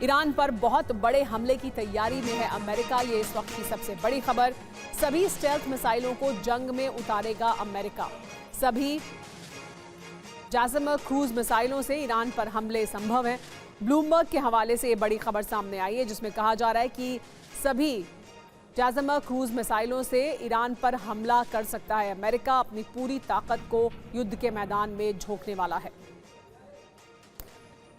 Iran पर बहुत बड़े हमले की तैयारी में है अमेरिका। ये इस वक्त की सबसे बड़ी खबर। सभी स्टेल्थ मिसाइलों को जंग में उतारेगा अमेरिका। सभी जासम क्रूज मिसाइलों से ईरान पर हमले संभव हैं। ब्लूमबर्ग के हवाले से ये बड़ी खबर सामने आई है, जिसमें कहा जा रहा है कि सभी जासम क्रूज मिसाइलों से ईरान पर हमला कर सकता है अमेरिका। अपनी पूरी ताकत को युद्ध के मैदान में झोंकने वाला है।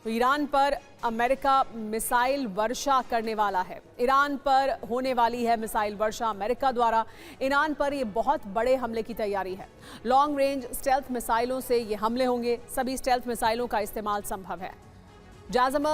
तो ईरान पर अमेरिका मिसाइल वर्षा करने वाला है। ईरान पर होने वाली है मिसाइल वर्षा अमेरिका द्वारा। ईरान पर ये बहुत बड़े हमले की तैयारी है। लॉन्ग रेंज स्टेल्थ मिसाइलों से ये हमले होंगे। सभी स्टेल्थ मिसाइलों का इस्तेमाल संभव है। जाज़म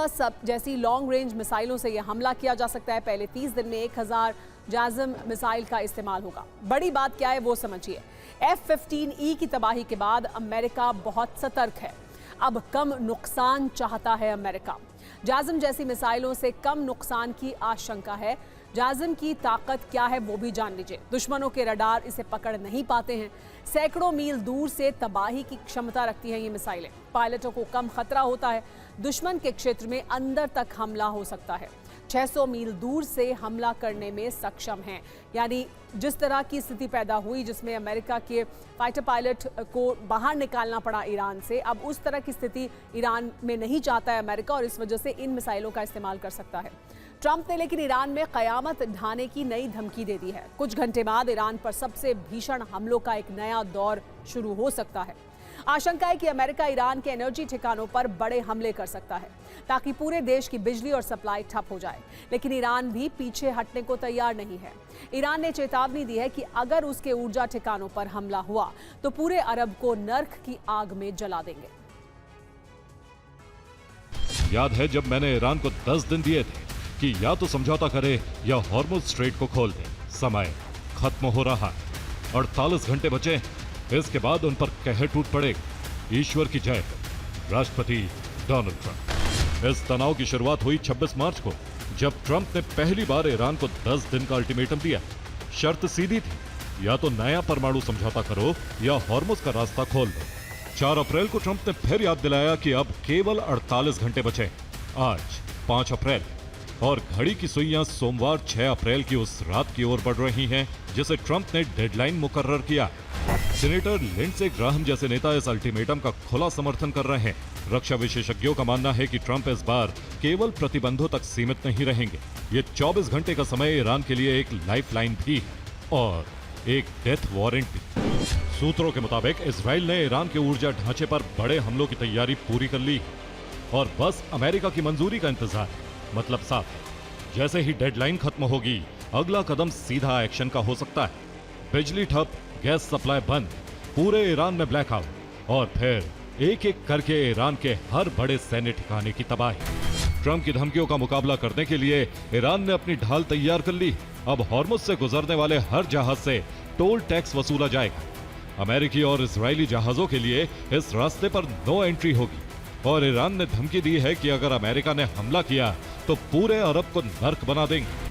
जैसी लॉन्ग रेंज मिसाइलों से यह हमला किया जा सकता है। पहले 30 दिन में 1000 जाज़म मिसाइल का इस्तेमाल होगा। बड़ी बात क्या है वो समझिए। F-15E की तबाही के बाद अमेरिका बहुत सतर्क है। अब कम नुकसान चाहता है अमेरिका। जाज़म जैसी मिसाइलों से कम नुकसान की आशंका है। जाज़म की ताकत क्या है वो भी जान लीजिए। दुश्मनों के रडार इसे पकड़ नहीं पाते हैं। सैकड़ों मील दूर से तबाही की क्षमता रखती हैं ये मिसाइलें। पायलटों को कम खतरा होता है। दुश्मन के क्षेत्र में अंदर तक हमला हो सकता है। 600 मील दूर से हमला करने में सक्षम हैं। यानी जिस तरह की स्थिति पैदा हुई जिसमें अमेरिका के फाइटर पायलट को बाहर निकालना पड़ा ईरान से, अब उस तरह की स्थिति ईरान में नहीं चाहता है अमेरिका, और इस वजह से इन मिसाइलों का इस्तेमाल कर सकता है। ट्रंप ने लेकिन ईरान में कयामत ढाने की नई धमकी दे दी है। कुछ घंटे बाद ईरान पर सबसे भीषण हमलों का एक नया दौर शुरू हो सकता है। आशंका है कि अमेरिका ईरान के एनर्जी ठिकानों पर बड़े हमले कर सकता है ताकि पूरे देश की बिजली और सप्लाई ठप हो जाए। लेकिन ईरान भी पीछे हटने को तैयार नहीं है। ईरान ने चेतावनी दी है कि अगर उसके ऊर्जा ठिकानों पर हमला हुआ तो पूरे अरब को नर्क की आग में जला देंगे। याद है जब मैंने ईरान को 10 दिन दिए थे कि या तो समझौता करे या हॉर्मुज़ स्ट्रेट को खोल दे। समय खत्म हो रहा है। 48 घंटे बचे। इसके बाद उन पर कहर टूट पड़ेगा। ईश्वर की जय हो। राष्ट्रपति डोनाल्ड ट्रंप। इस तनाव की शुरुआत हुई 26 मार्च को, जब ट्रंप ने पहली बार ईरान को 10 दिन का अल्टीमेटम दिया। शर्त सीधी थी, या तो नया परमाणु समझौता करो या हॉर्मुज़ का रास्ता खोल दो। 4 अप्रैल को ट्रंप ने फिर याद दिलाया कि अब केवल 48 घंटे बचे। आज 5 अप्रैल और घड़ी की सुइयां सोमवार 6 अप्रैल की उस रात की ओर बढ़ रही हैं जिसे ट्रंप ने डेडलाइन मुकर्रर किया। सीनेटर लिंडसे ग्राहम जैसे नेता इस अल्टीमेटम का खुला समर्थन कर रहे हैं। रक्षा विशेषज्ञों का मानना है कि ट्रंप इस बार केवल प्रतिबंधों तक सीमित नहीं रहेंगे। ये 24 घंटे का समय ईरान के लिए एक लाइफलाइन भी है और एक डेथ वारंट भी। सूत्रों के मुताबिक इजराइल ने ईरान के ऊर्जा ढांचे पर बड़े हमलों की तैयारी पूरी कर ली और बस अमेरिका की मंजूरी का इंतजार। मतलब साफ है, जैसे ही डेडलाइन खत्म होगी अगला कदम सीधा एक्शन का हो सकता है। बिजली ठप, गैस सप्लाई बंद, पूरे ईरान में ब्लैकआउट और फिर एक एक करके ईरान के हर बड़े सैन्य ठिकाने की तबाही। ट्रंप की धमकियों का मुकाबला करने के लिए ईरान ने अपनी ढाल तैयार कर ली। अब हॉर्मुज़ से गुजरने वाले हर जहाज से टोल टैक्स वसूला जाएगा। अमेरिकी और इजरायली जहाजों के लिए इस रास्ते पर नो एंट्री होगी और ईरान ने धमकी दी है कि अगर अमेरिका ने हमला किया तो पूरे अरब को नर्क बना देंगे।